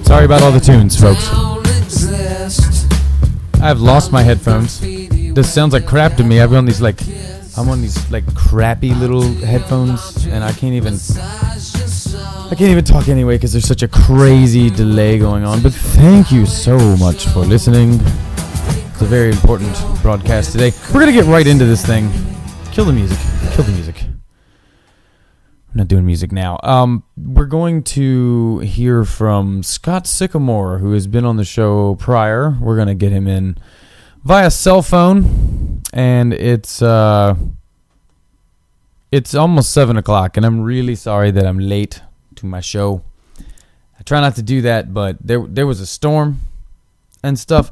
Sorry about all the tunes, folks. I've lost my headphones. This sounds like crap to me. I'm on these crappy little headphones, and I can't even talk anyway because there's such a crazy delay going on. But thank you so much for listening. It's a very important broadcast today. We're gonna get right into this thing. Kill the music. I'm not doing music now. We're going to hear from Scott Sycamore, who has been on the show prior. We're going to get him in via cell phone, and it's almost 7 o'clock, and I'm really sorry that I'm late to my show. I try not to do that, but there was a storm and stuff.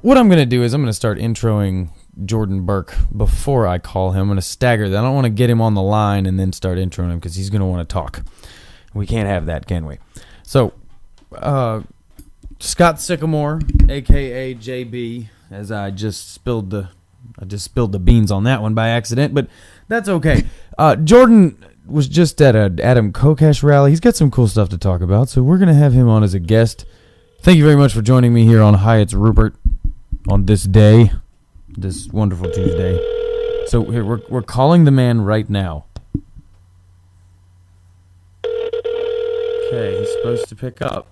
What I'm going to do is I'm going to start introing Jordan Burke before I call him. I'm going to stagger that. I don't want to get him on the line and then start introing him because he's going to want to talk. We can't have that, can we? So, Scott Sycamore, a.k.a. JB, as I just spilled the beans on that one by accident, but that's okay. Jordan was just at a Adam Kokesh rally. He's got some cool stuff to talk about, so we're going to have him on as a guest. Thank you very much for joining me here on Hi, It's Rupert on this day. This wonderful Tuesday. So here we're calling the man right now. Okay, he's supposed to pick up.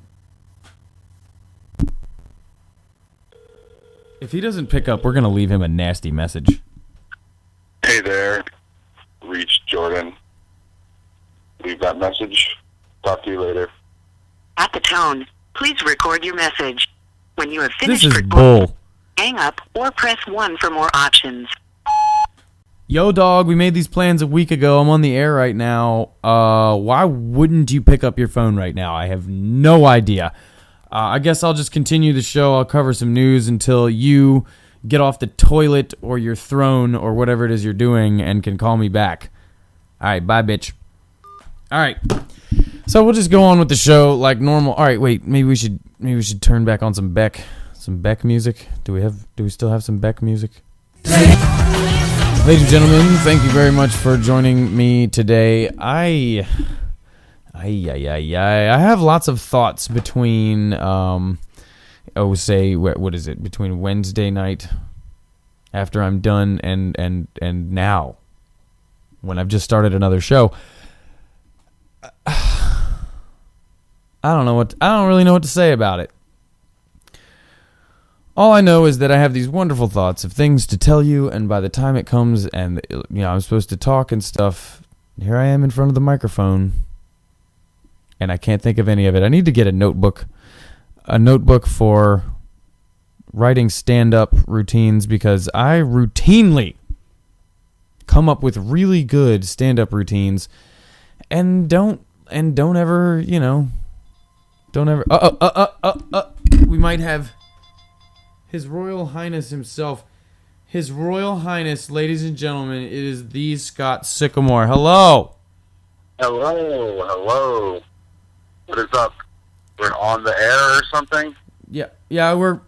If he doesn't pick up, we're gonna leave him a nasty message. Hey there, reached Jordan. Leave that message. Talk to you later. At the tone, please record your message. When you have finished This is recording, bull. hang up or press 1 for more options. Yo, dog, we made these plans a week ago. I'm on the air right now. Why wouldn't you pick up your phone right now? I have no idea. I guess I'll just continue the show. I'll cover some news until you get off the toilet or your throne or whatever it is you're doing and can call me back. All right, bye, bitch. All right. So we'll just go on with the show like normal. All right, wait. Maybe we should turn back on some Beck music. Do we still have some Beck music? Ladies and gentlemen, thank you very much for joining me today. I have lots of thoughts between between Wednesday night after I'm done and now when I've just started another show. I don't really know what to say about it. All I know is that I have these wonderful thoughts of things to tell you, and by the time it comes and I'm supposed to talk and stuff, here I am in front of the microphone, and I can't think of any of it. I need to get a notebook for writing stand-up routines, because I routinely come up with really good stand-up routines and don't ever, we might have His Royal Highness himself. His Royal Highness, ladies and gentlemen, it is the Scott Sycamore. Hello. Hello. What is up? We're on the air or something? Yeah, we're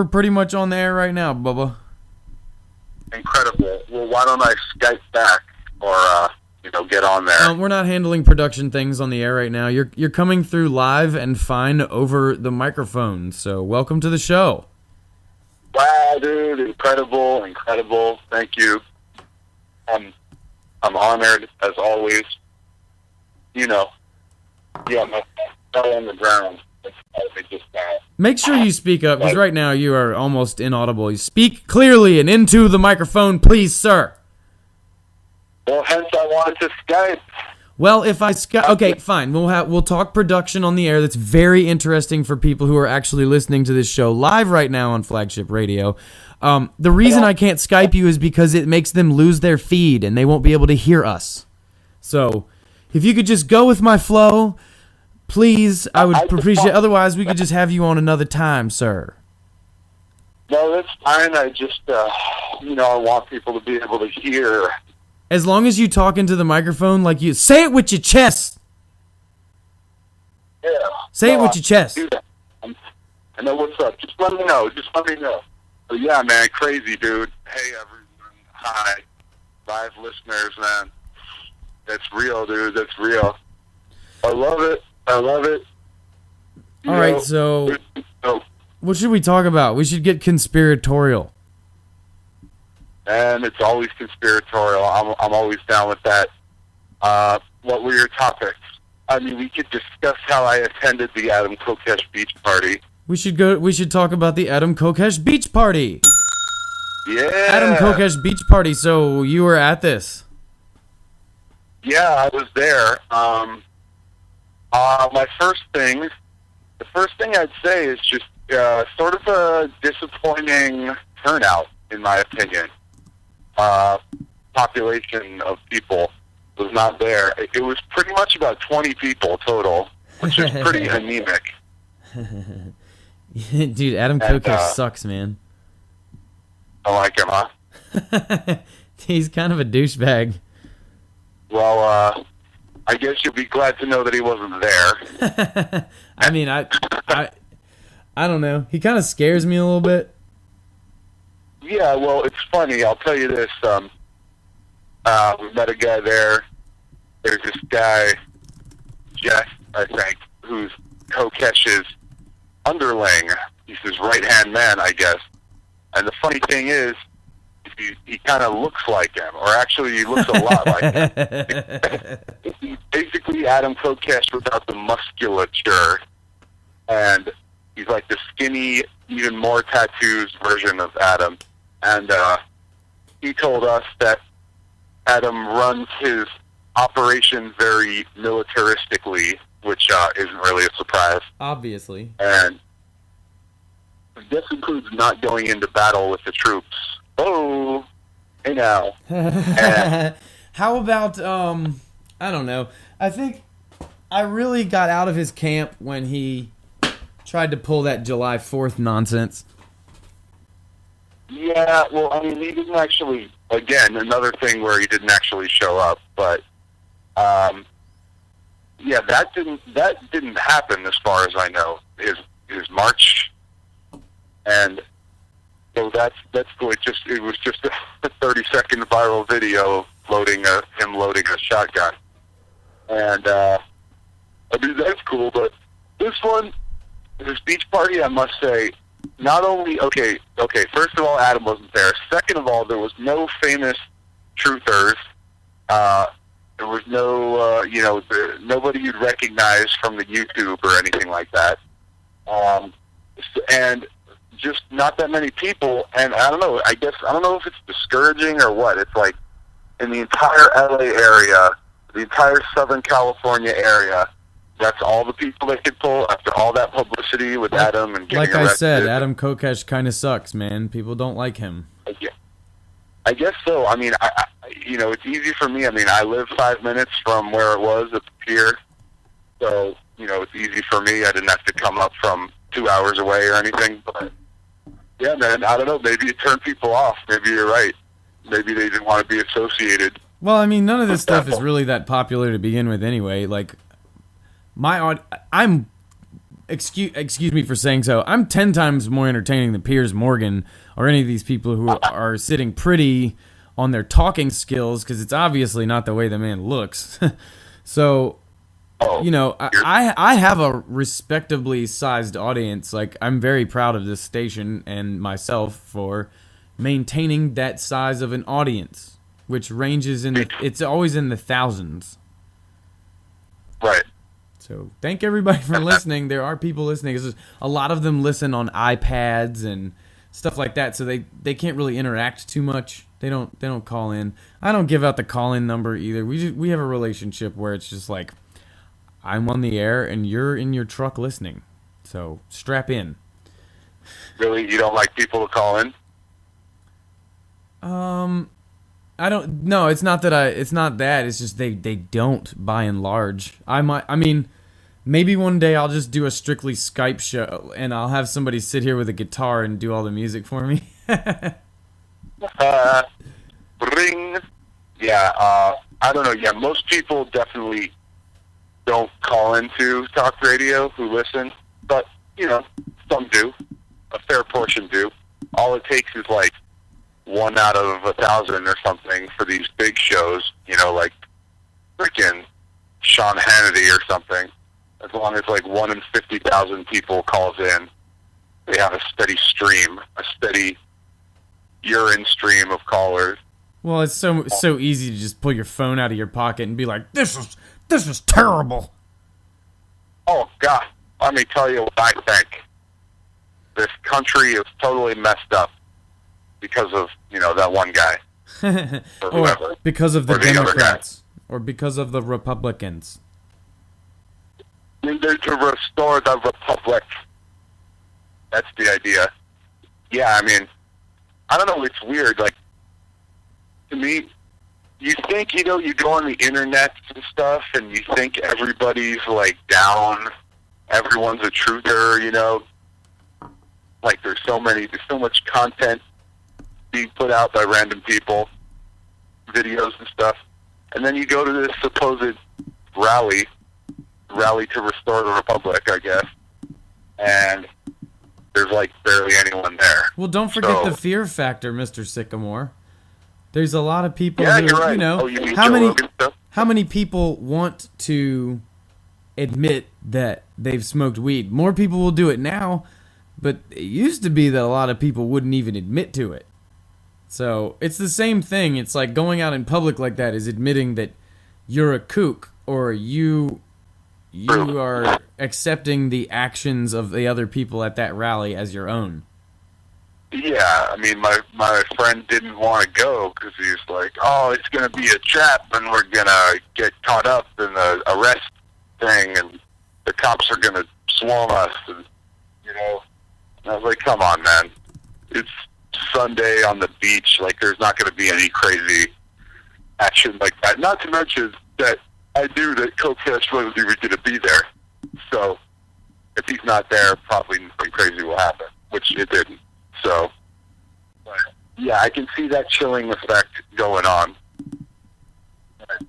pretty much on the air right now, Bubba. Incredible. Well, why don't I Skype back or get on there? We're not handling production things on the air right now. You're coming through live and fine over the microphone. So welcome to the show. Wow, dude, incredible. Thank you. I'm honored as always. My fell on the ground. Make sure you speak up, because right now you are almost inaudible. You speak clearly and into the microphone, please, sir. Well, hence I wanted to Skype. Well, if I Skype... Okay, fine. We'll talk production on the air. That's very interesting for people who are actually listening to this show live right now on Flagship Radio. The reason I can't Skype you is because it makes them lose their feed, and they won't be able to hear us. So, if you could just go with my flow, please, I would appreciate it. Otherwise, we could just have you on another time, sir. No, that's fine. I just, I want people to be able to hear. As long as you talk into the microphone like you... Say it with your chest! Yeah. Say it with your chest. I know what's up. Just let me know. But yeah, man, crazy, dude. Hey, everyone. Hi. Live listeners, man. That's real, dude. That's real. I love it. All right, so so, what should we talk about? We should get conspiratorial. and it's always conspiratorial. I'm always down with that. What were your topics? I mean, we could discuss how I attended the Adam Kokesh beach party. We should talk about the Adam Kokesh beach party. Yeah. Adam Kokesh beach party. So you were at this? Yeah, I was there. The first thing I'd say is just sort of a disappointing turnout, in my opinion. Population of people was not there. It was pretty much about 20 people total, which is pretty anemic. Dude, Adam Kokesh sucks, man. I like him, huh? He's kind of a douchebag. Well, I guess you'll be glad to know that he wasn't there. I mean, I don't know. He kind of scares me a little bit. Yeah, well, it's funny. I'll tell you this. We met a guy there. There's this guy, Jeff, I think, who's Kokesh's underling. He's his right-hand man, I guess. And the funny thing is, he kind of looks like him, or actually he looks a lot like him. He's basically Adam Kokesh without the musculature, and he's like the skinny, even more tattoos version of Adam. And he told us that Adam runs his operation very militaristically, which isn't really a surprise. Obviously. And this includes not going into battle with the troops. Oh, hey now. How about, I don't know. I think I really got out of his camp when he tried to pull that July 4th nonsense. Yeah, well, I mean, he didn't actually, again, another thing where he didn't actually show up, but, yeah, that didn't happen as far as I know, his march, and so that's going it was just a 30-second viral video of him loading a shotgun, and, I mean, that's cool, but this beach party, I must say, not only, okay, first of all, Adam wasn't there. Second of all, there was no famous truthers. There was no, nobody you'd recognize from the YouTube or anything like that. And just not that many people. And I don't know, I don't know if it's discouraging or what. It's like in the entire LA area, the entire Southern California area, that's all the people that could pull after all that publicity with Adam and getting arrested. Like I said, Adam Kokesh kind of sucks, man. People don't like him. I guess so. I mean, it's easy for me. I mean, I live 5 minutes from where it was at the pier, so it's easy for me. I didn't have to come up from 2 hours away or anything. But yeah, man, I don't know. Maybe it turned people off. Maybe you're right. Maybe they didn't want to be associated. Well, I mean, none of this stuff is really that popular to begin with, anyway. Like. Excuse me for saying so, I'm 10 times more entertaining than Piers Morgan or any of these people who are sitting pretty on their talking skills, because it's obviously not the way the man looks. So, I have a respectably sized audience. Like, I'm very proud of this station and myself for maintaining that size of an audience, which ranges it's always in the thousands. Right. So thank everybody for listening. There are people listening. A lot of them listen on iPads and stuff like that, so they can't really interact too much. They don't call in. I don't give out the call-in number either. We have a relationship where it's just like, I'm on the air and you're in your truck listening. So strap in. Really, you don't like people to call in? I don't. No, it's not that. It's not that. It's just they don't, by and large. I mean, maybe one day I'll just do a strictly Skype show and I'll have somebody sit here with a guitar and do all the music for me. Ring. Yeah. I don't know. Yeah, most people definitely don't call into talk radio who listen, but some do. A fair portion do. All it takes is like 1 out of 1,000 or something for these big shows, like freaking Sean Hannity or something. as long as like 1 in 50,000 people calls in, they have a steady stream, a steady urine stream of callers. Well, it's so easy to just pull your phone out of your pocket and be like, this is terrible. Oh, God. Let me tell you what I think. This country is totally messed up because of, that one guy. Or whoever. Or because of the Or the other Democrats. Or because of the Republicans. They're to restore the republic. That's the idea. Yeah, I mean, I don't know, it's weird. Like, to me, you think, you go on the internet and stuff, and you think everybody's, like, down. Everyone's a truther, Like, there's so much content being put out by random people, videos and stuff. And then you go to this supposed rally to restore the republic, I guess. And there's, like, barely anyone there. Well, don't forget the fear factor, Mr. Sycamore. There's a lot of people Yeah, who, you're right. You mean Joe Rogan stuff? how many people want to admit that they've smoked weed? More people will do it now, but it used to be that a lot of people wouldn't even admit to it. So it's the same thing. It's like going out in public like that is admitting that you're a kook, or you are accepting the actions of the other people at that rally as your own. Yeah, I mean, my friend didn't want to go because he's like, oh, it's going to be a trap and we're going to get caught up in the arrest thing and the cops are going to swarm us. And, and I was like, come on, man. It's Sunday on the beach. Like, there's not going to be any crazy action like that. Not to mention that I knew that Kokesh wasn't even going to be there. So if he's not there, probably nothing crazy will happen, which it didn't. So, but, yeah, I can see that chilling effect going on. But,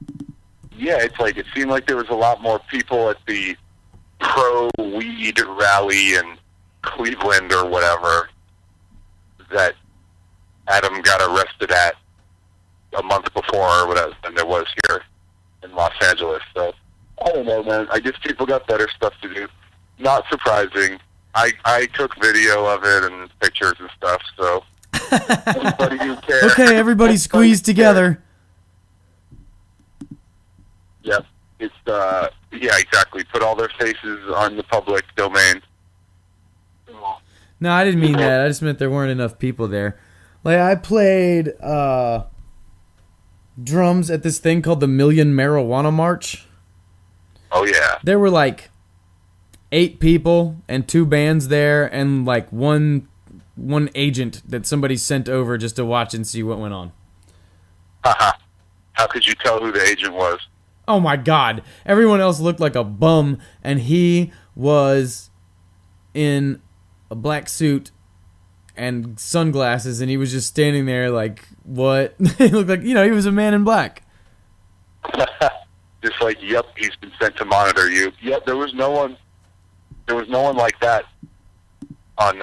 yeah, it's like it seemed like there was a lot more people at the pro-weed rally in Cleveland or whatever that Adam got arrested at a month before or whatever than there was here in Los Angeles. So, I don't know, man. I guess people got better stuff to do. Not surprising. I took video of it and pictures and stuff, so anybody who cares. Okay, everybody squeeze together. Yep. It's, yeah, exactly. Put all their faces on the public domain. No, I didn't mean that. I just meant there weren't enough people there. Like, I played drums at this thing called the Million Marijuana March. Oh, yeah. There were like 8 people and 2 bands there and like one agent that somebody sent over just to watch and see what went on. Haha. How could you tell who the agent was? Oh my God. Everyone else looked like a bum, and he was in a black suit and sunglasses, and he was just standing there like, what? He looked like, he was a man in black. Just like, yep, he's been sent to monitor you. Yep, there was no one like that on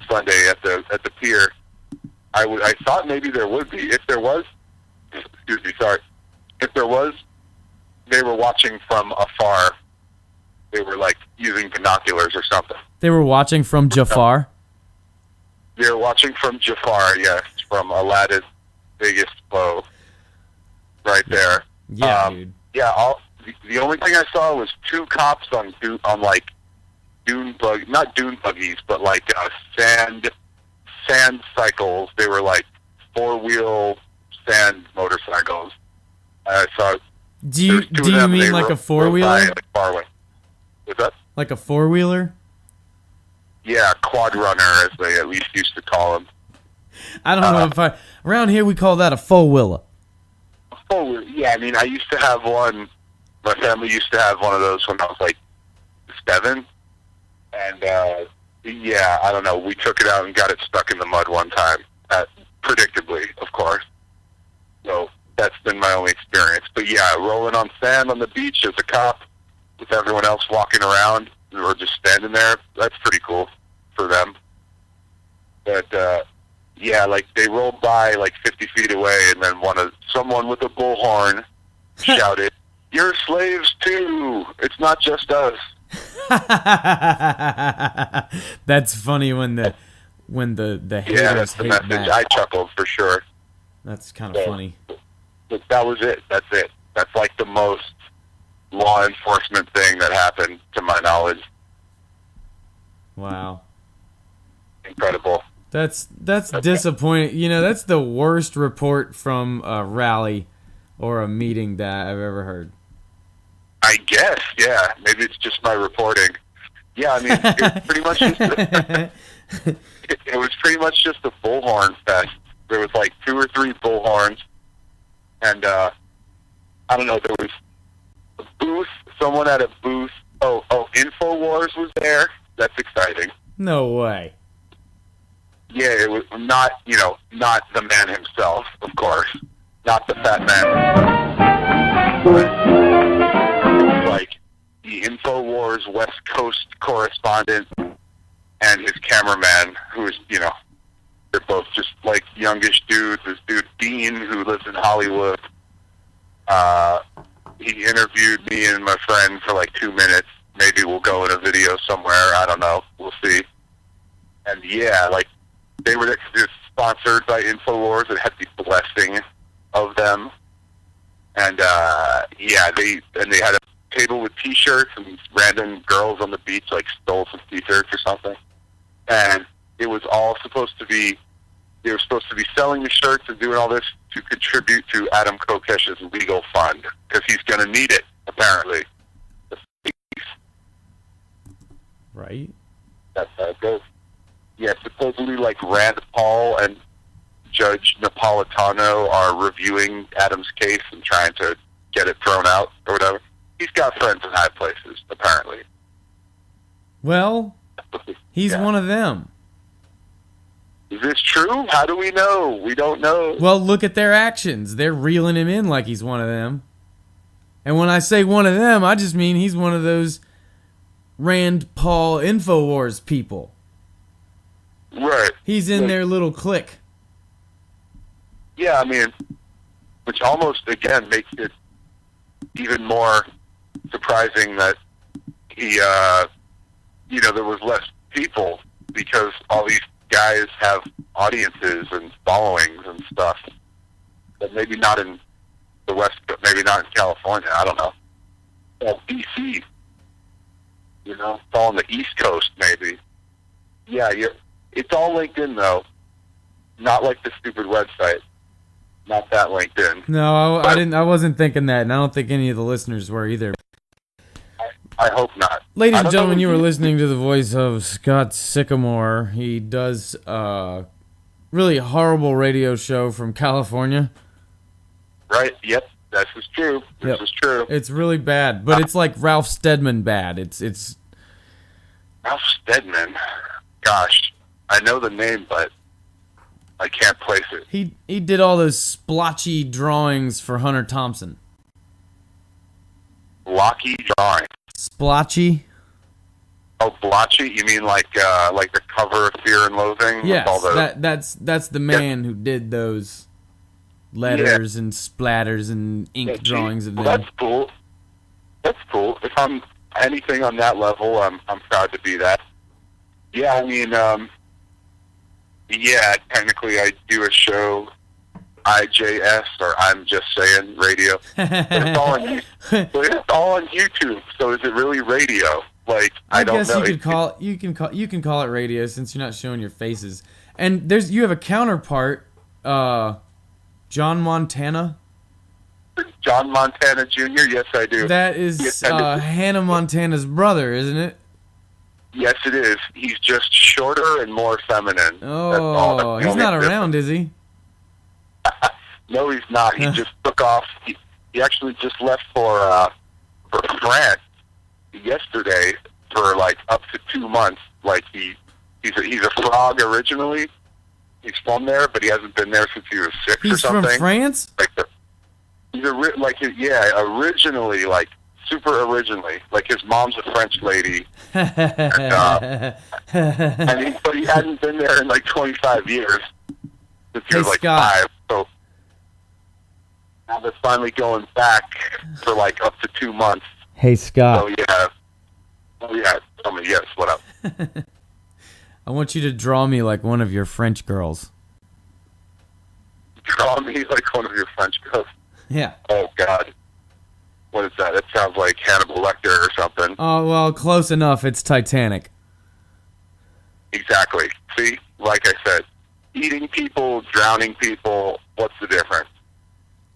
Sunday at the pier. I thought maybe there would be. If there was, excuse me, sorry. If there was, they were watching from afar. They were like using binoculars or something. They were watching from Jafar? They were watching from Jafar, yes, from Aladdin's biggest bow. Right there. Yeah, dude. Yeah, the only thing I saw was 2 cops on like not dune buggies, but like sand cycles. They were like 4-wheel sand motorcycles. I saw. Do you mean like a 4-wheeler? Like far away. What's that? Like a 4-wheeler? Yeah, quad runner, as they at least used to call them. I don't know around here we call that a 4-wheeler. Oh, yeah, I mean, I used to have one. My family used to have one of those when I was like 7. And, yeah, I don't know. We took it out and got it stuck in the mud one time. Predictably, of course. So that's been my only experience. But, yeah, rolling on sand on the beach as a cop with everyone else walking around or just standing there, that's pretty cool for them. But, yeah, like they rolled by like 50 feet away, and then someone with a bullhorn shouted, You're slaves too. It's not just us. That's funny when the haters Yeah, that's the hate message. back. I chuckled for sure. That's kind of So, funny. But that was it. That's it. That's like the most law enforcement thing that happened, to my knowledge. Wow. Incredible. That's disappointing. You know, that's the worst report from a rally or a meeting that I've ever heard. I guess, yeah. Maybe it's just my reporting. Yeah, I mean, it was pretty much just it was pretty much just a bullhorn fest. There was like 2 or 3 bullhorns, and I don't know. There was a booth. Someone at a booth. Oh, InfoWars was there. That's exciting. No way. Yeah, it was not the man himself, of course, not the fat man. But like the InfoWars West Coast correspondent and his cameraman, who is, they're both just like youngish dudes. This dude Dean, who lives in Hollywood, he interviewed me and my friend for like 2 minutes. Maybe we'll go in a video somewhere. I don't know. We'll see. And yeah, like they were sponsored by InfoWars. It had the blessing of them. And yeah, they had a table with T-shirts, and random girls on the beach like stole some T-shirts or something. And it was all supposed to be. They were supposed to be selling the shirts and doing all this to contribute to Adam Kokesh's legal fund, because he's going to need it, apparently. Right? That's how it goes. Yeah, supposedly like Rand Paul and Judge Napolitano are reviewing Adam's case and trying to get it thrown out or whatever. He's got friends in high places, apparently. Well, he's Yeah. one of them. Is this true? How do we know? We don't know. Well, look at their actions. They're reeling him in like he's one of them. And when I say one of them, I just mean he's one of those Rand Paul InfoWars people. Right. He's in their little clique. Yeah, I mean, which almost, again, makes it even more surprising that he, there was less people, because all these guys have audiences and followings and stuff. But maybe not in the West, but maybe not in California. I don't know. Well, DC. It's all on the East Coast, maybe. Yeah, it's all LinkedIn, though. Not like the stupid website. Not that LinkedIn. No, I didn't. I wasn't thinking that, and I don't think any of the listeners were either. I hope not. Ladies I and don't gentlemen, know you if were listening to the voice of Scott Sycamore. He does a really horrible radio show from California. Right? Yep. This is true. This is true. It's really bad, but it's like Ralph Steadman bad. It's Ralph Steadman. Gosh, I know the name, but I can't place it. he did all those splotchy drawings for Hunter Thompson. Blocky drawing. Splotchy? Oh, blotchy? You mean like the cover of Fear and Loathing? with Yes, all the, that's the man who did those letters and splatters and ink drawings of them. Well, that's cool. That's cool. If I'm anything on that level, I'm proud to be that. Yeah, I mean, technically I do a show, IJS, or I'm Just Saying Radio. But it's all on YouTube. So is it really radio? Like, I don't guess know. you can call it radio since you're not showing your faces. And you have a counterpart, John Montana. John Montana Jr. Yes, I do. That is Yes, I do. Hannah Montana's brother, isn't it? Yes, it is. He's just shorter and more feminine. Oh, he's not around, is he? No, he's not. He just took off. He actually just left for France yesterday for like up to 2 months. Like he's a frog originally. He's from there, but he hasn't been there since he was 6 or He's something. from France? Originally, like super originally, like his mom's a French lady, but he hadn't been there in like 25 years since he was like Scott. 5. So Now they're finally going back for like up to 2 months. Hey, Scott. So yeah. Oh yeah. Tell me, yes. What up? I want you to draw me like one of your French girls. Draw me like one of your French girls. Yeah. Oh God. What is that? That sounds like Hannibal Lecter or something. Oh, well, close enough. It's Titanic. Exactly. See, like I said, eating people, drowning people. What's the difference?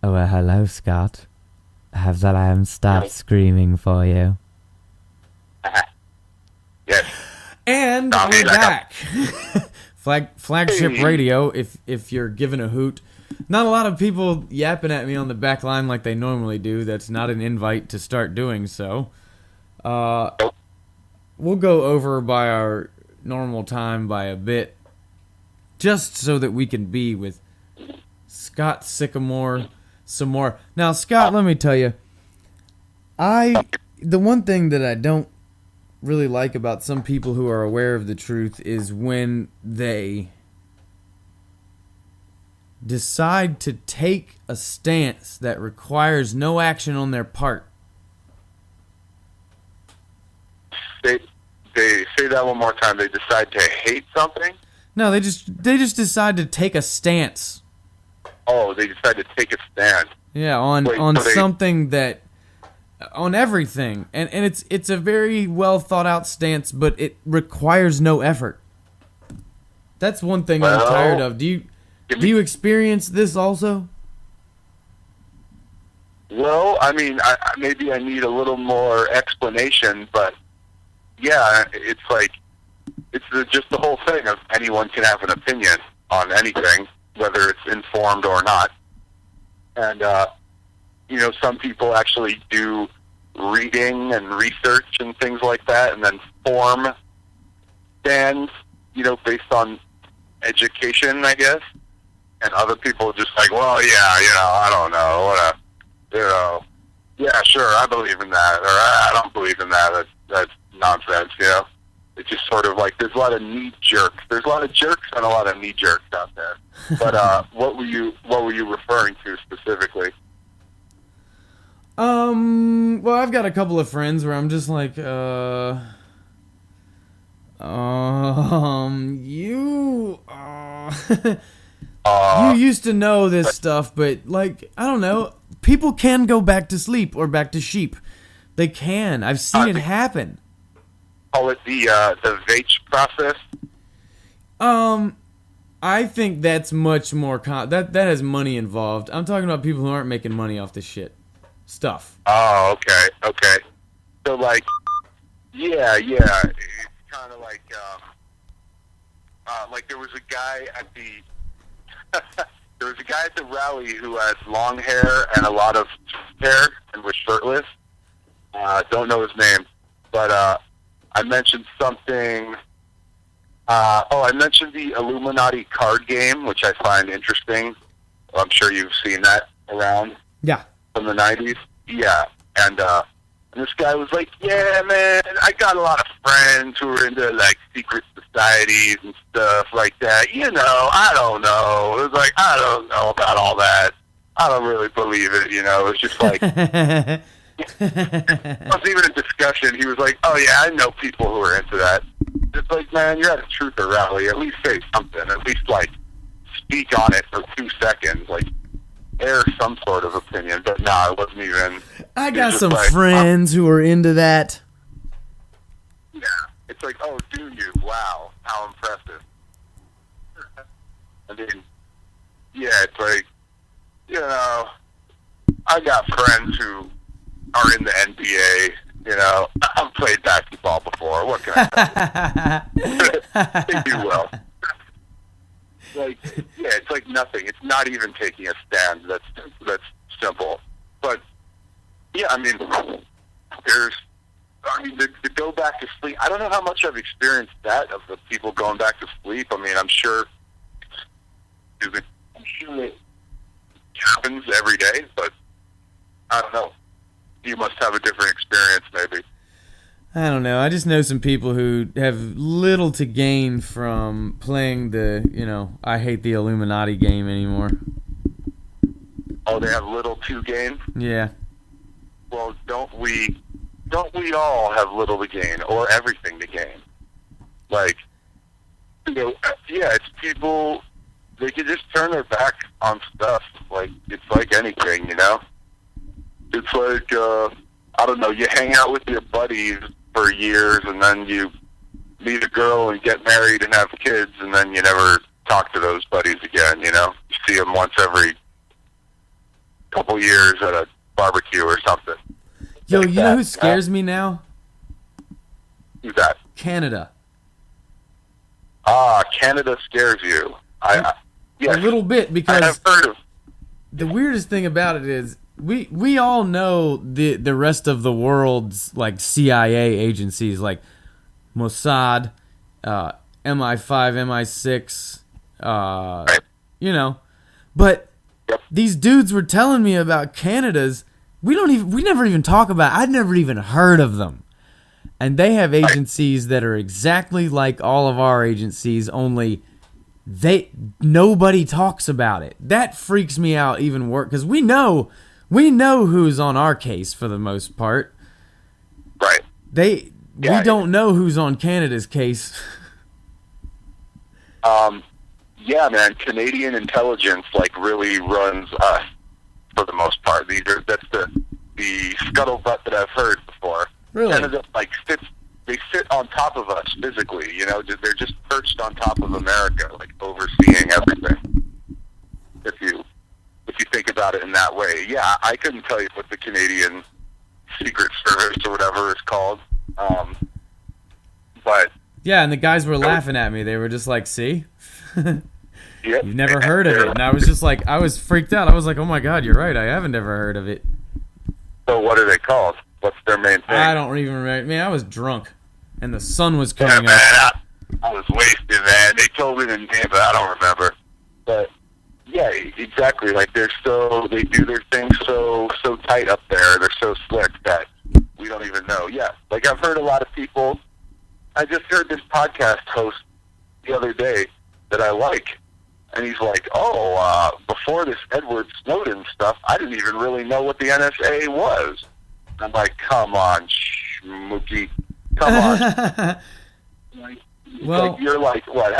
Oh, hello, Scott. Have the lamb stopped screaming for you? Yes. And Draw me we're like back. Flagship Hey. radio, if you're giving a hoot. Not a lot of people yapping at me on the back line like they normally do. That's not an invite to start doing so. We'll go over by our normal time by a bit, just so that we can be with Scott Sycamore some more. Now, Scott, let me tell you, the one thing that I don't really like about some people who are aware of the truth is when they decide to take a stance that requires no action on their part. They say that one more time. They decide to hate something. No, they just decide to take a stance. Oh, they decide to take a stand. Yeah, on Wait, on so they- something that on everything. And it's a very well thought out stance, but it requires no effort. That's one thing I'm Well, tired of. Do you experience this also? Well, I mean, maybe I need a little more explanation, but yeah, it's like just the whole thing of anyone can have an opinion on anything, whether it's informed or not. And some people actually do reading and research and things like that, and then form stands, based on education, I guess. And other people just like, well, yeah, I don't know, yeah, sure, I believe in that, or I don't believe in that. That's nonsense, It's just sort of like there's a lot of knee jerks. There's a lot of jerks and a lot of knee jerks out there. But what were you referring to specifically? Well, I've got a couple of friends where I'm just like, you used to know this stuff, but like, I don't know. People can go back to sleep or back to sheep. They can. I've seen it happen. Call it the Veitch process. I think that's much more that has money involved. I'm talking about people who aren't making money off this shit stuff. Oh, okay. So like, yeah. It's kind of like there was a guy at the rally who had long hair and a lot of hair and was shirtless. Don't know his name, but I mentioned something. I mentioned the Illuminati card game, which I find interesting. I'm sure you've seen that around. Yeah. From the 90s. Yeah. And this guy was like, yeah, man, I got a lot of friends who are into, like, secret societies and stuff like that. I don't know. It was like, I don't know about all that. I don't really believe it, It's just like... It was even a discussion. He was like, oh, yeah, I know people who are into that. It's like, man, you're at a truther rally. At least say something. At least, like, speak on it for 2 seconds. Like, air some sort of opinion. But, it wasn't even... I got some friends who are into that. Yeah. It's like, oh, do you? Wow. How impressive. I mean, yeah, it's like, I got friends who are in the NBA. I've played basketball before. What can I say? They do well. Like, yeah, it's like nothing. It's not even taking a stand. That's simple. But yeah, I mean, to go back to sleep. I don't know how much I've experienced that of the people going back to sleep. I mean, I'm sure it happens every day, but I don't know. You must have a different experience, maybe. I don't know. I just know some people who have little to gain from playing the, I hate the Illuminati game anymore. Oh, they have little to gain? Yeah. Well, don't we all have little to gain or everything to gain? Like, you know, yeah, it's people, they can just turn their back on stuff. Like, it's like anything, you know? It's like, I don't know, you hang out with your buddies for years and then you meet a girl and get married and have kids and then you never talk to those buddies again, you know? You see them once every couple years at a barbecue or something. Yo, Like you know that, who scares me now? Who's that? Canada. Canada scares you. Yes, A little bit, I because have heard of. the weirdest thing about it is we all know the rest of the world's like CIA agencies, like Mossad, MI5, MI6, Right. you know, but Yep. these dudes were telling me about Canada's. We never even talk about. I'd never even heard of them, and they have agencies that are exactly like all of our agencies, only nobody talks about it. That freaks me out even worse, because we know who's on our case for the most part. Right. We Yeah, don't know who's on Canada's case. Yeah, man. Canadian intelligence like really runs us for the most part. That's the scuttlebutt that I've heard before. Really? Canada they sit on top of us physically. You know, they're just perched on top of America, like overseeing everything. If you think about it in that way, yeah, I couldn't tell you what the Canadian Secret Service or whatever is called, but Yeah, and the guys were laughing at me. They were just like, "See, yeah, you've never heard of it." And I was just like, I was freaked out. I was like, "Oh my god, you're right. I haven't ever heard of it." So what are they called? What's their main thing? I don't even remember. Man, I was drunk, and the sun was Yeah, coming man, up. I was wasted, man. They told me the name, but I don't remember. But yeah, exactly. Like they do their thing so tight up there. They're so slick that we don't even know. Yeah, like I've heard a lot of people. I just heard this podcast host the other day that I like, and he's like, "Oh, before this Edward Snowden stuff, I didn't even really know what the NSA was." I'm like, "Come on, Mookie, come on." Like, Well- like you're like what?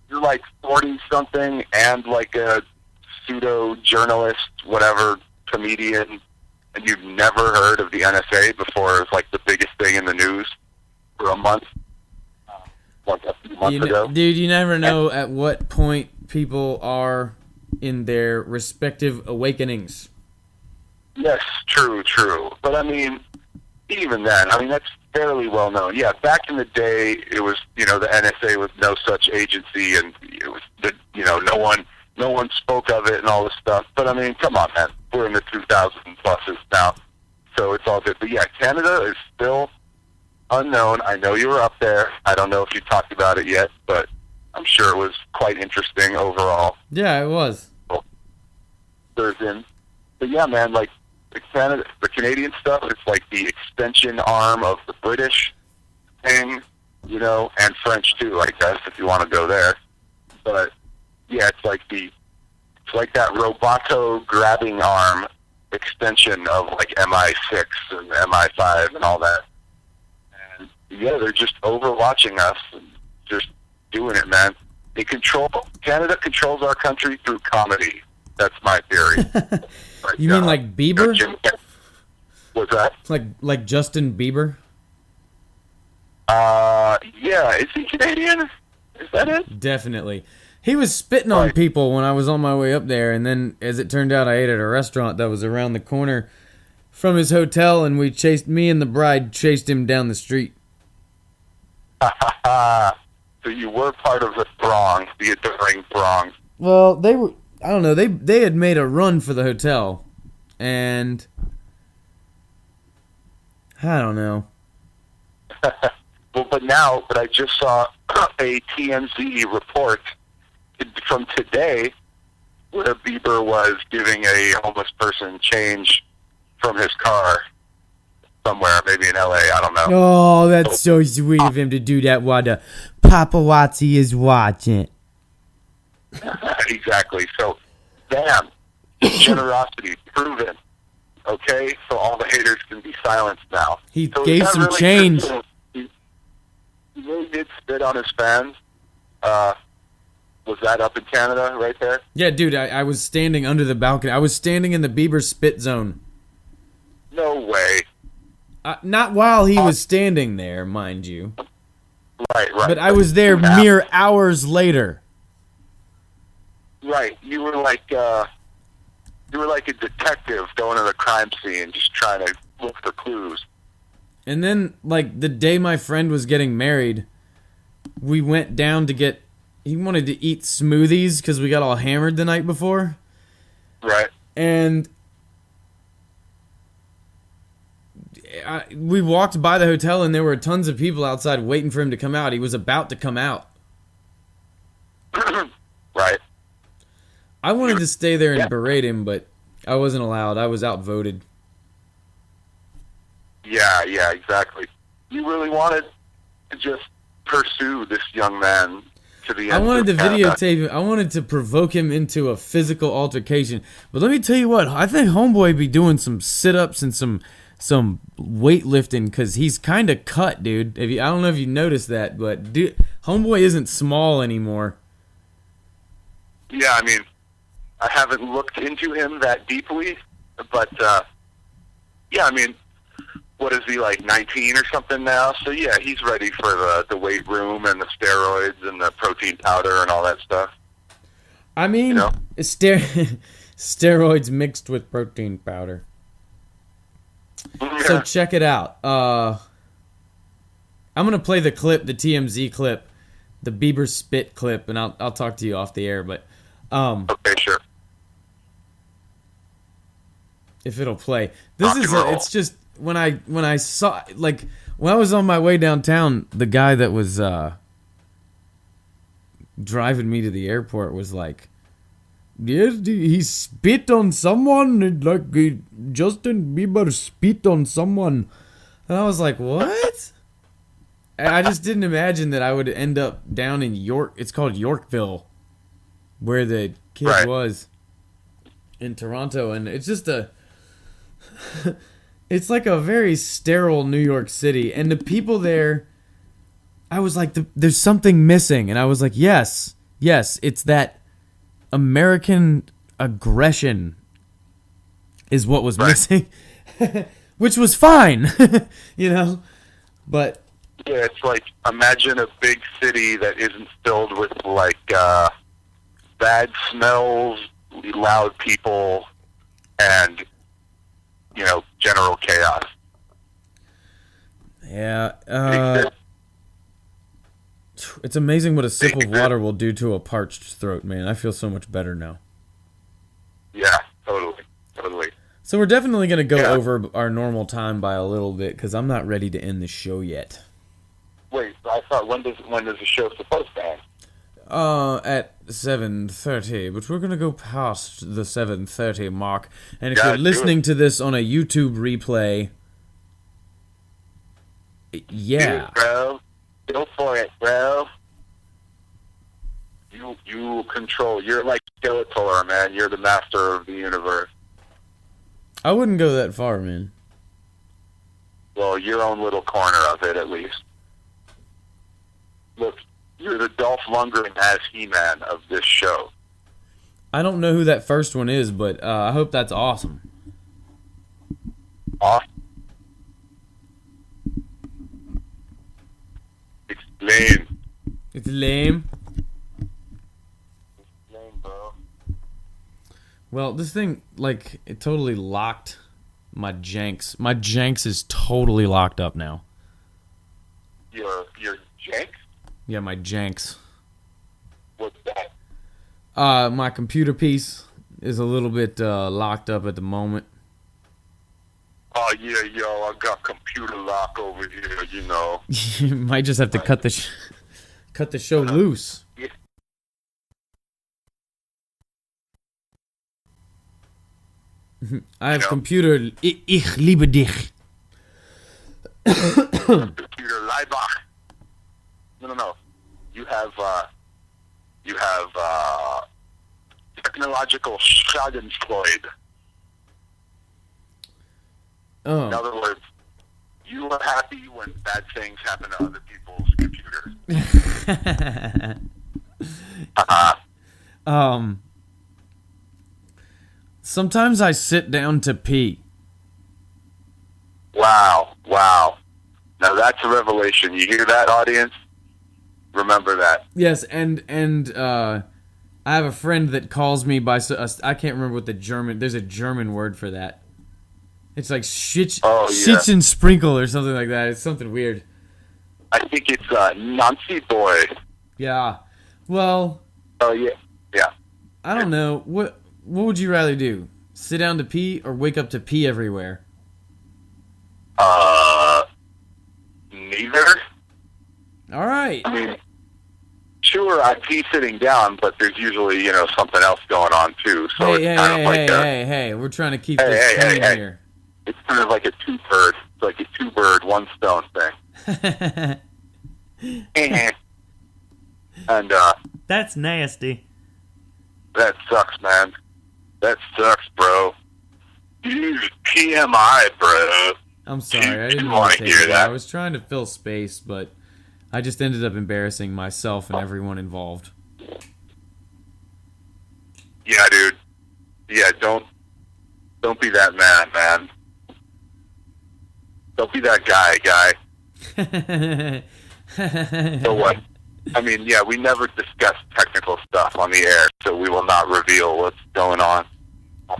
You're like 40 something and like a pseudo journalist, whatever, comedian, and you've never heard of the NSA before it was like the biggest thing in the news for a month, like a few months ago. Dude, you never know at what point people are in their respective awakenings. Yes, true. But I mean, even then, I mean that's fairly well known. Yeah, back in the day, it was the NSA was no such agency, and it was no one spoke of it and all this stuff. But I mean, come on, man, we're in the 2000 pluses now, so it's all good. But yeah, Canada is still unknown. I know you were up there. I don't know if you talked about it yet, but I'm sure it was quite interesting overall. Yeah, it was. But yeah, man, like the Canadian stuff, it's like the extension arm of the British thing, and French too, I guess, if you want to go there. But yeah, it's like that roboto grabbing arm extension of like MI6 and MI5 and all that. And yeah, they're just overwatching us and just doing it, man. Canada controls our country through comedy. That's my theory. You mean like Bieber? What's that? Like Justin Bieber? Yeah. Is he Canadian? Is that it? Definitely. He was spitting on Right. people when I was on my way up there, and then, as it turned out, I ate at a restaurant that was around the corner from his hotel, and me and the bride chased him down the street. So you were part of the throng, the adoring throng. Well, they were. I don't know. They had made a run for the hotel, and I don't know. But I just saw a TMZ report from today where Bieber was giving a homeless person change from his car somewhere, maybe in LA, I don't know. Oh, that's so sweet of him to do that while the paparazzi is watching. Exactly. So, damn, Generosity proven. Okay, so all the haters can be silenced now. He So gave is that some really change. true? He really did spit on his fans. Was that up in Canada right there? Yeah, dude, I was standing under the balcony. I was standing in the Bieber Spit Zone. No way. Not while he was standing there, mind you. Right. But I was there Yeah. mere hours later. Right. You were like a detective going to the crime scene, just trying to look for clues. And then, like, the day my friend was getting married, we went down to get... He wanted to eat smoothies because we got all hammered the night before. Right. And we walked by the hotel and there were tons of people outside waiting for him to come out. He was about to come out. Right. I wanted to stay there and Yeah. berate him, but I wasn't allowed. I was outvoted. Yeah, exactly. You really wanted to just pursue this young man to the end. I wanted to of Canada. videotape him. I wanted to provoke him into a physical altercation. But let me tell you what, I think Homeboy be doing some sit-ups and some weightlifting because he's kind of cut, dude. I don't know if you noticed that, but dude, Homeboy isn't small anymore. Yeah, I mean, I haven't looked into him that deeply, but yeah, I mean, what is he, like 19 or something now? So yeah, he's ready for the weight room and the steroids and the protein powder and all that stuff. I mean, You know? steroids mixed with protein powder. So Yeah. check it out. I'm gonna play the clip, the TMZ clip, the Bieber Spit clip, and I'll talk to you off the air. But Okay, sure. if it'll play, this Rock is and roll. it's just when I saw, like, when I was on my way downtown, the guy that was driving me to the airport was like, yes, he spit on someone, like Justin Bieber spit on someone. And I was like, what? And I just didn't imagine that I would end up down in York. It's called Yorkville, where the kid Right. was in Toronto. And it's just it's like a very sterile New York City. And the people there, I was like, there's something missing. And I was like, yes, it's that American aggression is what was Right. missing, which was fine, you know. But Yeah, it's like, imagine a big city that isn't filled with, like, bad smells, loud people, and, you know, general chaos. yeah, it's amazing what a sip of water will do to a parched throat, man. I feel so much better now. Yeah, totally. So we're definitely gonna go Yeah. over our normal time by a little bit because I'm not ready to end the show yet. Wait, I thought, when does the show supposed to end? At 7:30, but we're gonna go past the 7:30 mark. And if Yeah, you're do listening to this on a YouTube replay, yeah, Dude, bro. Go for it, bro. You control. You're like Skeletor, man. You're the master of the universe. I wouldn't go that far, man. Well, your own little corner of it, at least. Look, you're the Dolph Lundgren as He-Man of this show. I don't know who that first one is, but I hope that's awesome. Awesome. Explain. It's lame. Explain, bro. Well, this thing, like, it totally locked my janks. My janks is totally locked up now. Your jank? Yeah, my janks. What's that? My computer piece is a little bit locked up at the moment. Oh, yeah, yo, I got computer lock over here, you know. You might just have to cut the show loose. Yeah. I have You know. computer. Ich liebe dich. Computer Leibach. No. You have technological Schadenfreude. Oh. In other words, you are happy when bad things happen to other people's computers. Sometimes I sit down to pee. Wow. Now that's a revelation. You hear that, audience? Remember that. Yes, and I have a friend that calls me by I can't remember what there's a German word for that. It's like shits and sprinkle or something like that. It's something weird. I think it's Nancy boy. Yeah. Well. Oh yeah. I don't know. What would you rather do? Sit down to pee or wake up to pee everywhere? Neither. All right. I mean, sure, I pee sitting down, but there's usually, something else going on too. So Hey, we're trying to keep this clean here. It's kind of like a two-bird. It's like a two-bird, one-stone thing. And, That's nasty. that sucks, man. That sucks, bro. Dude, TMI, bro. I'm sorry, I didn't want want to to take hear it. that. I was trying to fill space, but I just ended up embarrassing myself and everyone involved. Yeah, dude. Yeah, don't be that man. Don't be that guy. So what? I mean, yeah, we never discuss technical stuff on the air, so we will not reveal what's going on.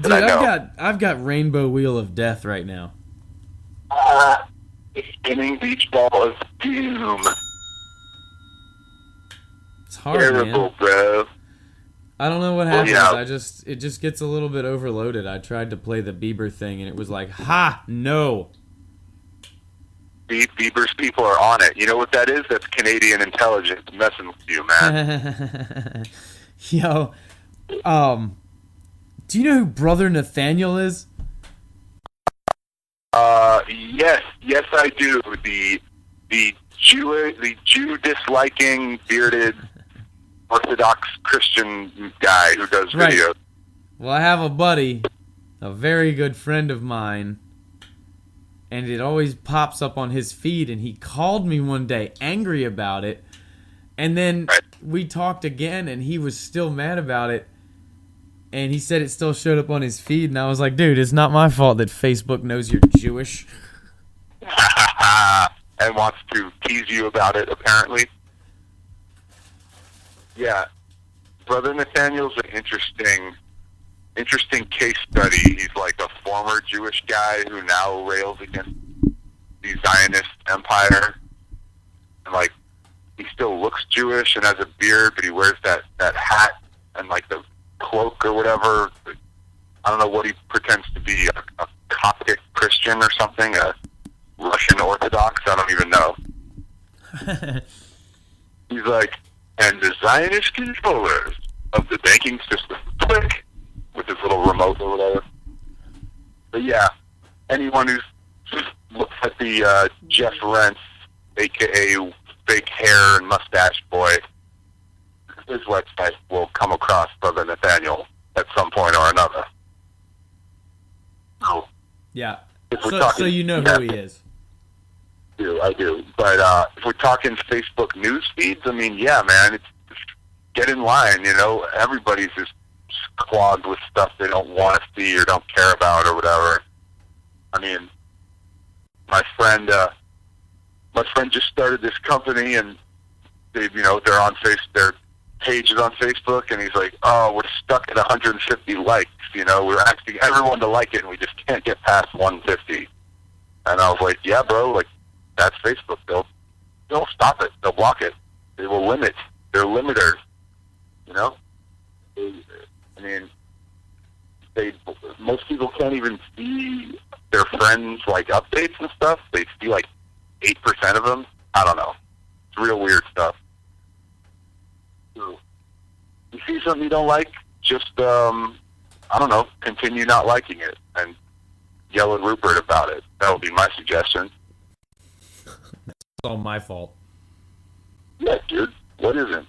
Dude, I've got Rainbow Wheel of Death right now. The spinning beach ball of doom. It's hard, Terrible, man. bro. I don't know what happens. Yeah. It just gets a little bit overloaded. I tried to play the Bieber thing, and it was like, ha, no. Bieber's people are on it. You know what that is? That's Canadian intelligence messing with you, man. Yo, do you know who Brother Nathaniel is? Yes, I do. The Jew disliking bearded Orthodox Christian guy who does Right. videos. Well, I have a buddy, a very good friend of mine, and it always pops up on his feed, and he called me one day angry about it, and then we talked again, and he was still mad about it, and he said it still showed up on his feed, and I was like, dude, it's not my fault that Facebook knows you're Jewish. And wants to tease you about it, apparently. Yeah. Brother Nathaniel's an interesting case study. He's like a former Jewish guy who now rails against the Zionist empire. And like, he still looks Jewish and has a beard, but he wears that hat and like the cloak or whatever. I don't know what he pretends to be, a Coptic Christian or something, a Russian Orthodox, I don't even know. He's like, and the Zionist controllers of the banking system, click, with his little remote or whatever. But yeah, anyone who's looks at the Jeff Rentz, a.k.a. fake hair and mustache boy, his website will come across Brother Nathaniel at some point or another. So, Yeah. if we're So talking, you know who he is. I do. But if we're talking Facebook news feeds, I mean, yeah, man, it's get in line. Everybody's just clogged with stuff they don't want to see or don't care about or whatever. I mean, my friend just started this company, and they're on their page is on Facebook, and he's like, "Oh, we're stuck at 150 likes. We're asking everyone to like it, and we just can't get past 150." And I was like, "Yeah, bro, like." That's Facebook. They'll stop it. They'll block it. They will limit. They're limiters. I mean, most people can't even see their friends' like updates and stuff. They see like 8% of them. I don't know. It's real weird stuff. So, you see something you don't like, just I don't know, continue not liking it and yell at Rupert about it. That would be my suggestion. It's all my fault. Yeah, dude. What isn't?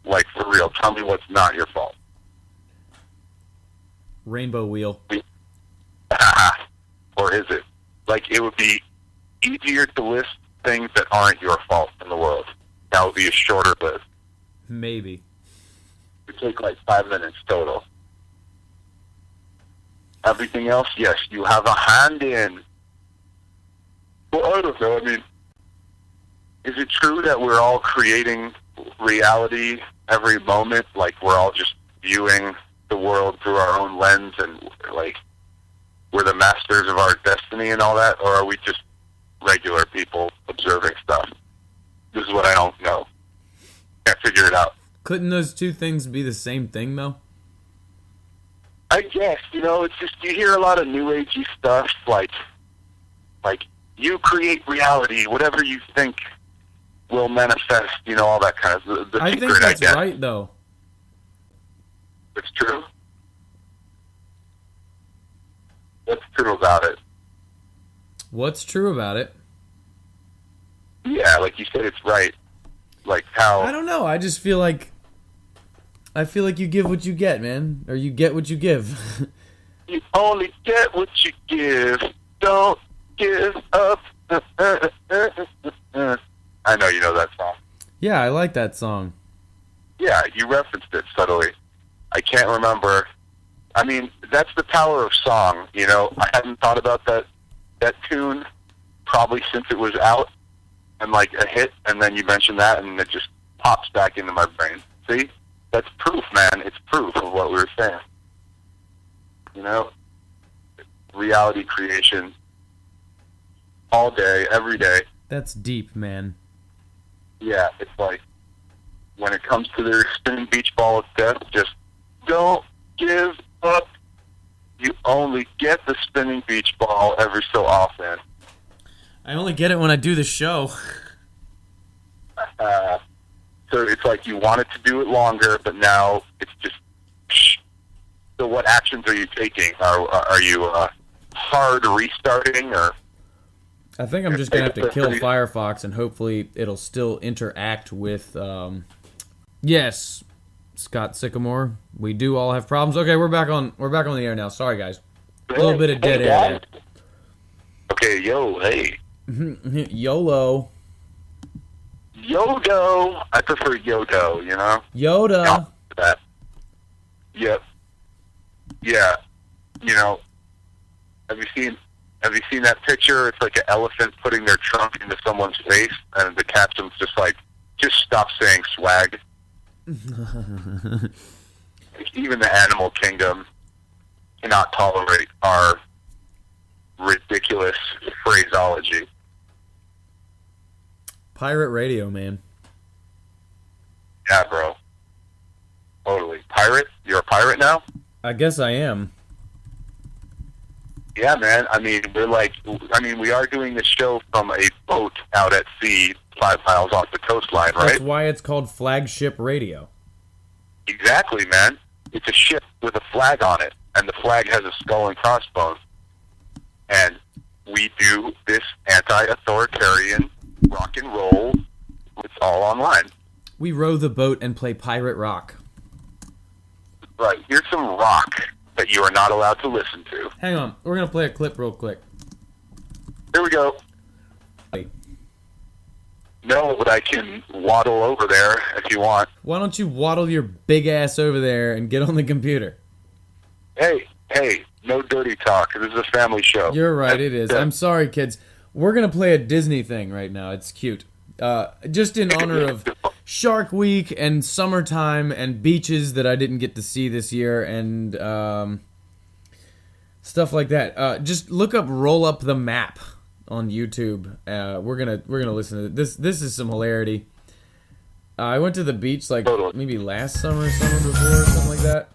Like, for real, tell me what's not your fault. Rainbow Wheel. Or is it? Like, it would be easier to list things that aren't your fault in the world. That would be a shorter list. Maybe. It would take like 5 minutes total. Everything else, yes, you have a hand in. Well, I don't know. I mean, is it true that we're all creating reality every moment? Like, we're all just viewing the world through our own lens and, like, we're the masters of our destiny and all that? Or are we just regular people observing stuff? This is what I don't know. Can't figure it out. Couldn't those two things be the same thing, though? I guess, it's just, you hear a lot of new agey stuff, like you create reality, whatever you think will manifest, all that kind of, the I secret, think that's I guess. right, though. It's true. What's true about it? What's true about it? Yeah, like you said, it's right. Like how... I don't know. I just feel like... you give what you get, man. Or you get what you give. You only get what you give. Don't give up. I know you know that song. Yeah, I like that song. Yeah, you referenced it subtly. I can't remember. I mean, that's the power of song, I hadn't thought about that tune probably since it was out and like a hit, and then you mentioned that and it just pops back into my brain. See? That's proof, man. It's proof of what we were saying. Reality creation all day, every day. That's deep, man. Yeah, it's like when it comes to their spinning beach ball of death, just don't give up. You only get the spinning beach ball every so often. I only get it when I do the show. So it's like you wanted to do it longer, but now it's just... So what actions are you taking? Are you hard restarting, or... I think I'm just going to have to kill Firefox, and hopefully it'll still interact with... Yes, Scott Sycamore. We do all have problems. Okay, we're back on the air now. Sorry, guys. A little bit of dead air. Okay, hey. YOLO. Yodo. I prefer Yodo, Yoda. That. Yep. Yeah. Have you seen that picture? It's like an elephant putting their trunk into someone's face, and the caption's just like, just stop saying swag. Even the animal kingdom cannot tolerate our ridiculous phraseology. Pirate radio, man. Yeah, bro. Totally. Pirate? You're a pirate now? I guess I am. Yeah, man. I mean, we are doing this show from a boat out at sea, 5 miles off the coastline, right? That's why it's called flagship radio. Exactly, man. It's a ship with a flag on it, and the flag has a skull and crossbones. And we do this anti-authoritarian rock and roll. It's all online. We row the boat and play pirate rock. Right. Here's some rock that you are not allowed to listen to. Hang on. We're going to play a clip real quick. Here we go. Hey. No, but I can waddle over there if you want. Why don't you waddle your big ass over there and get on the computer? Hey, no dirty talk. This is a family show. You're right, it is. I'm sorry, kids. We're going to play a Disney thing right now. It's cute. Just in honor of Shark Week and summertime and beaches that I didn't get to see this year and stuff like that. Just look up Roll Up the Map on YouTube. We're gonna listen to this. This is some hilarity. I went to the beach like maybe last summer before, something like that.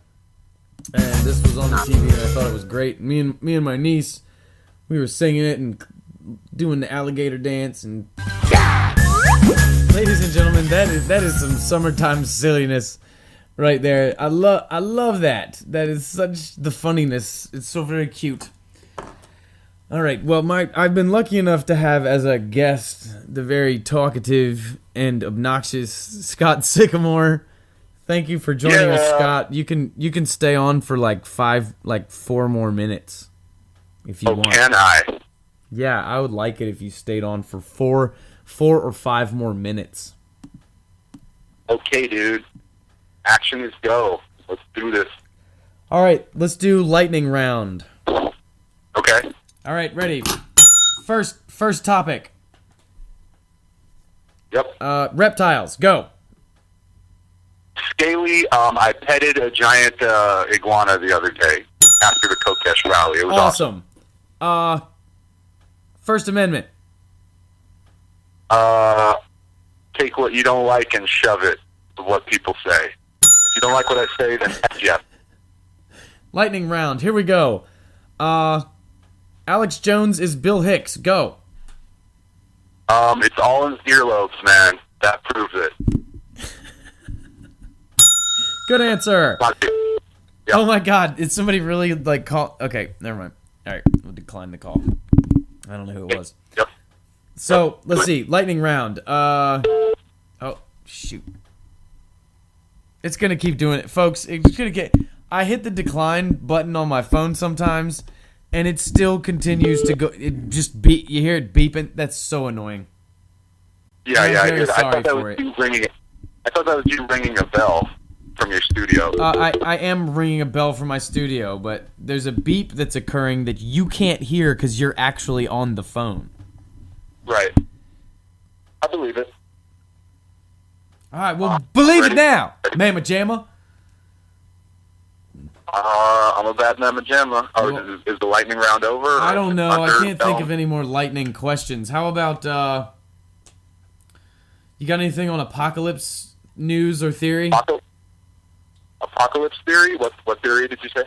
And this was on the TV, and I thought it was great. Me and my niece, we were singing it and doing the alligator dance. And ladies and gentlemen, that is some summertime silliness right there. I love that. That is such the funniness. It's so very cute. All right. Well, I've been lucky enough to have as a guest the very talkative and obnoxious Scott Sycamore. Thank you for joining us, Yeah. Scott. You can stay on for like 4 more minutes if you Oh, want. can I? Yeah, I would like it if you stayed on for 4 or 5 more minutes. Okay, dude. Action is go. Let's do this. All right, let's do lightning round. Okay. All right, ready. First topic. Yep. Reptiles, go. Scaly. I petted a giant iguana the other day after the Kokesh rally. It was awesome. Awesome. First Amendment. Take what you don't like and shove it. What people say. If you don't like what I say, then yeah. Lightning round. Here we go. Alex Jones is Bill Hicks. Go. It's all in his earlobes, man. That proves it. Good answer. Yep. Oh my God! Did somebody really like call? Okay, never mind. All right, we'll decline the call. I don't know who it was. Yep. So let's see. Lightning round. Oh shoot! It's gonna keep doing it, folks. It's gonna get. I hit the decline button on my phone sometimes, and it still continues to go. It just beep. You hear it beeping. That's so annoying. Yeah, I'm yeah. I very did. I sorry thought that for was it. you ringing. I thought that was you ringing a bell from your studio. I am ringing a bell from my studio, but there's a beep that's occurring that you can't hear because you're actually on the phone. Right. I believe it. All right, well, believe ready? it now, Mama Jamma. I'm a bad mamma jamma. Oh, is the lightning round over? I don't know. I Thunder, can't think dome? of any more lightning questions. How about, you got anything on apocalypse news or theory? Apocalypse theory? What theory did you say?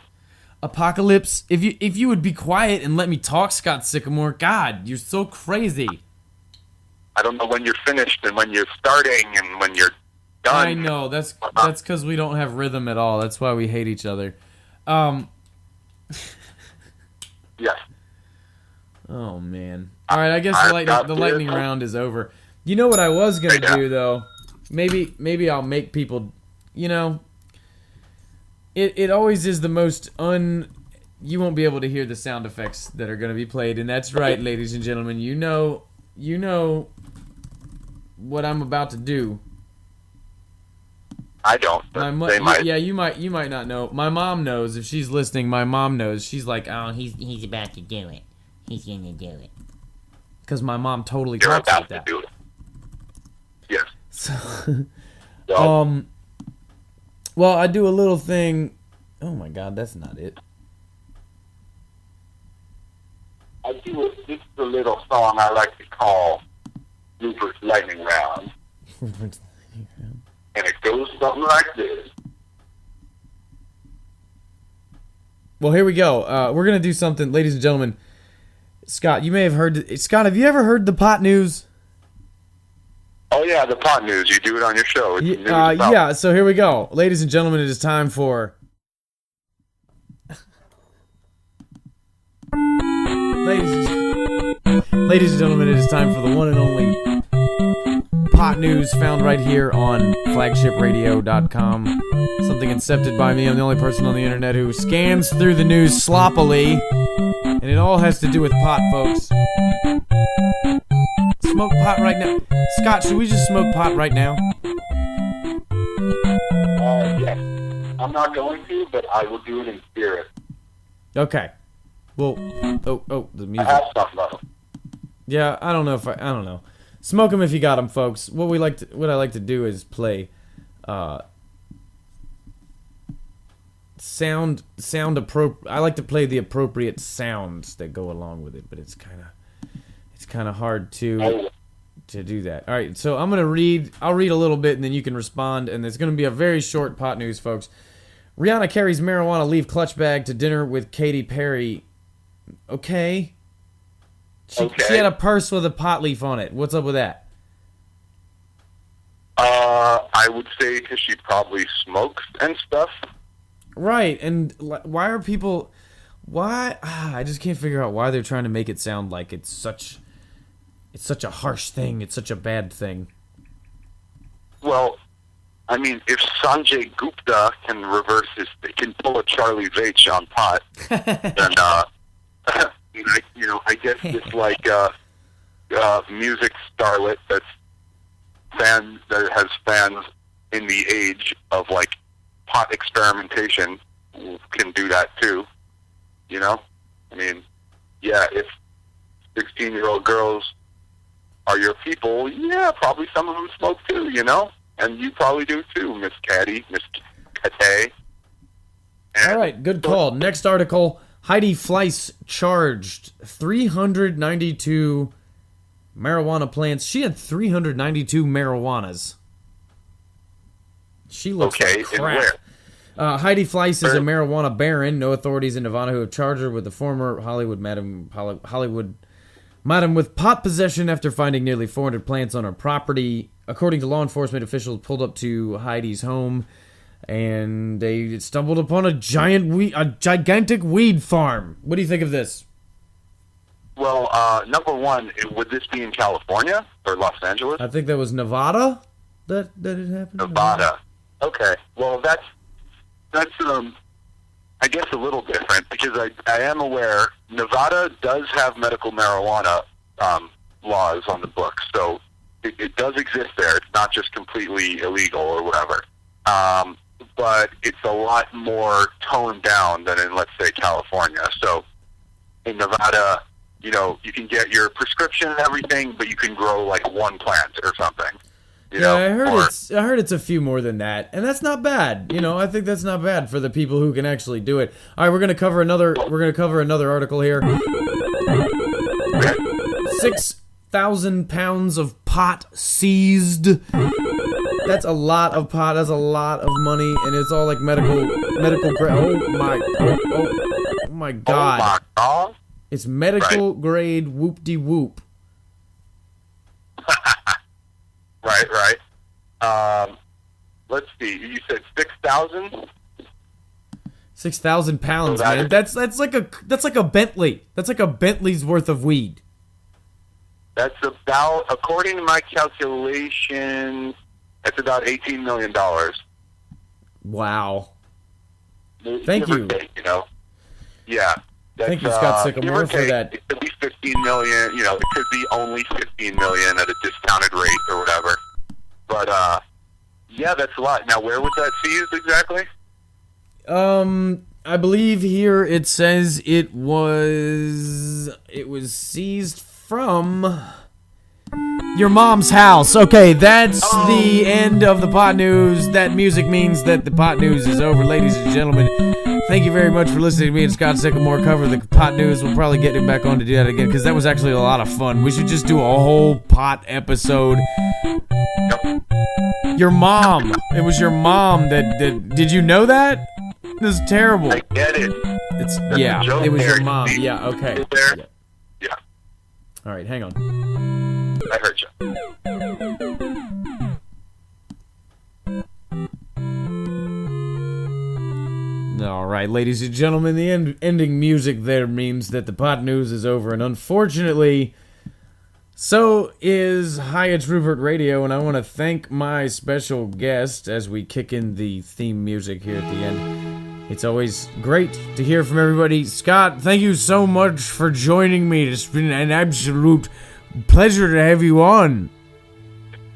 Apocalypse. If you would be quiet and let me talk, Scott Sycamore. God, you're so crazy. I don't know when you're finished and when you're starting and when you're done. I know. That's because we don't have rhythm at all. That's why we hate each other. Yes. Oh man. All right, I guess I've got the lightning beer. round is over. You know what I was gonna Yeah. do though? Maybe I'll make people. You know, it always is the most You won't be able to hear the sound effects that are gonna be played, and that's right, ladies and gentlemen. You know what I'm about to do. I don't. But they might. Yeah, you might not know. My mom knows. If she's listening, my mom knows. She's like, oh, He's about to do it. He's gonna do it. because my mom totally You're talks like about to that. do it. Yes. So, So, well, I do a little thing. Oh my God, that's not it. I do this is a little song I like to call Rupert's Lightning Round. And it goes something like this. Well, here we go. We're gonna do something, ladies and gentlemen. Scott, you may have heard. Scott, have you ever heard the pot news? Oh, yeah, the pot news. You do it on your show. It's news about- Yeah. So here we go, ladies and gentlemen. It is time for. Ladies and gentlemen, it is time for the one and only pot news found right here on flagshipradio.com. Something incepted by me. I'm the only person on the internet who scans through the news sloppily. And it all has to do with pot, folks. Smoke pot right now. Scott, should we just smoke pot right now? Yes. I'm not going to, but I will do it in spirit. Okay. Well, the I music. have stuff though. Yeah, I don't know if I don't know. Smoke them if you got them, folks. What I like to do is play, sound I like to play the appropriate sounds that go along with it, but it's kind of hard to do that. All right, so I'll read a little bit and then you can respond, and it's going to be a very short pot news, folks. Rihanna carries marijuana leaf clutch bag to dinner with Katy Perry. Okay. She had a purse with a pot leaf on it. What's up with that? I would say because she probably smokes and stuff. Right, and why are people... Why... I just can't figure out why they're trying to make it sound like it's such a harsh thing. It's such a bad thing. Well, I mean, if Sanjay Gupta can can pull a Charlie Vaich on pot, then I guess this like music starlet that has fans in the age of like pot experimentation can do that too. You know, I mean, yeah, if 16-year-old girls are your people, yeah, probably some of them smoke too. You know. And you probably do too, Miss Caddy, Miss Catay. All right, good call. Next article, Heidi Fleiss charged 392 marijuana plants. She had 392 marijuanas. She looks like crap. And where? Heidi Fleiss is a marijuana baron. No authorities in Nevada who have charged her with the former Hollywood madam with pot possession after finding nearly 400 plants on her property. According to law enforcement, officials pulled up to Heidi's home, and they stumbled upon a gigantic weed farm. What do you think of this? Well, number one, would this be in California or Los Angeles? I think that was Nevada that it happened. Nevada. Okay. Well, that's I guess a little different because I am aware Nevada does have medical marijuana laws on the books, so it does exist there. It's not just completely illegal or whatever. But it's a lot more toned down than in, let's say, California. So in Nevada, you know, you can get your prescription and everything, but you can grow like one plant or something. You know? I heard it's a few more than that, and that's not bad. You know, I think that's not bad for the people who can actually do it. All right, we're gonna cover another article here. 6,000 pounds of pot seized. That's a lot of pot. That's a lot of money, and it's all like medical grade. Oh my god! Oh my god! It's medical grade whoop-de-whoop. Right. Let's see. You said 6,000. 6,000 pounds, man. That's like a Bentley. That's like a Bentley's worth of weed. That's about, according to my calculation, that's about $18 million. Wow. Thank you. You know. Yeah. Thank you, Scott Sycamore, for that. It could be 15 million. You know, it could be only 15 million at a discounted rate or whatever. But yeah, that's a lot. Now, where was that seized exactly? I believe here it says it was seized from your mom's house. Okay, that's the end of the pot news. That music means that the pot news is over, ladies and gentlemen. Thank you very much for listening to me and Scott Sycamore cover the pot news. We'll probably get him back on to do that again because that was actually a lot of fun. We should just do a whole pot episode. Your mom. It was your mom that did you know that? This is terrible. I get it. It was your mom. Yeah, okay. Yeah. All right, hang on. I heard you. All right, ladies and gentlemen, the ending music there means that the pot news is over, and unfortunately, so is Hi, it's Rupert Radio, and I want to thank my special guest as we kick in the theme music here at the end. It's always great to hear from everybody. Scott, thank you so much for joining me. It's been an absolute pleasure to have you on.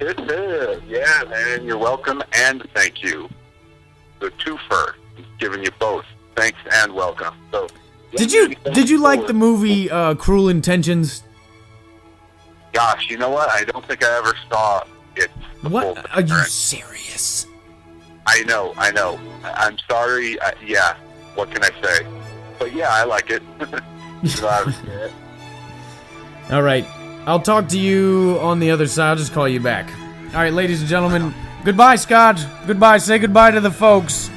Yeah, man, you're welcome, and thank you. The twofer. Giving you both thanks and welcome. So, yeah, did you like the movie Cruel Intentions? Gosh, you know what? I don't think I ever saw it. What? Are you serious? I know. I'm sorry. Yeah. What can I say? But yeah, I like it. All right. I'll talk to you on the other side. I'll just call you back. All right, ladies and gentlemen. Goodbye, Scott. Goodbye. Say goodbye to the folks.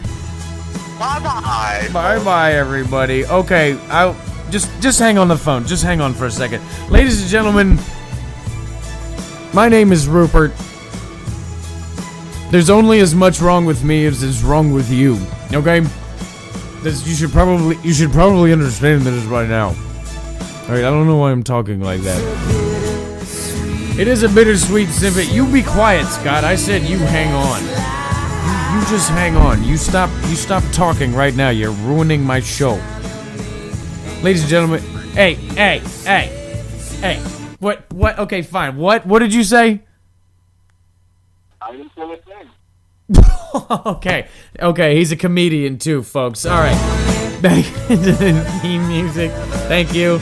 Bye-bye. Bye-bye, everybody. Okay, I'll just hang on the phone. Just hang on for a second. Ladies and gentlemen, my name is Rupert. There's only as much wrong with me as is wrong with you. Okay? You should probably understand this by now. Alright, I don't know why I'm talking like that. It is a bittersweet snippet. You be quiet, Scott. I said you hang on. You just hang on. You stop talking right now. You're ruining my show. Ladies and gentlemen, hey. What? Okay, fine. What did you say? I didn't say a thing. Okay, he's a comedian too, folks. All right. Back into the theme music. Thank you.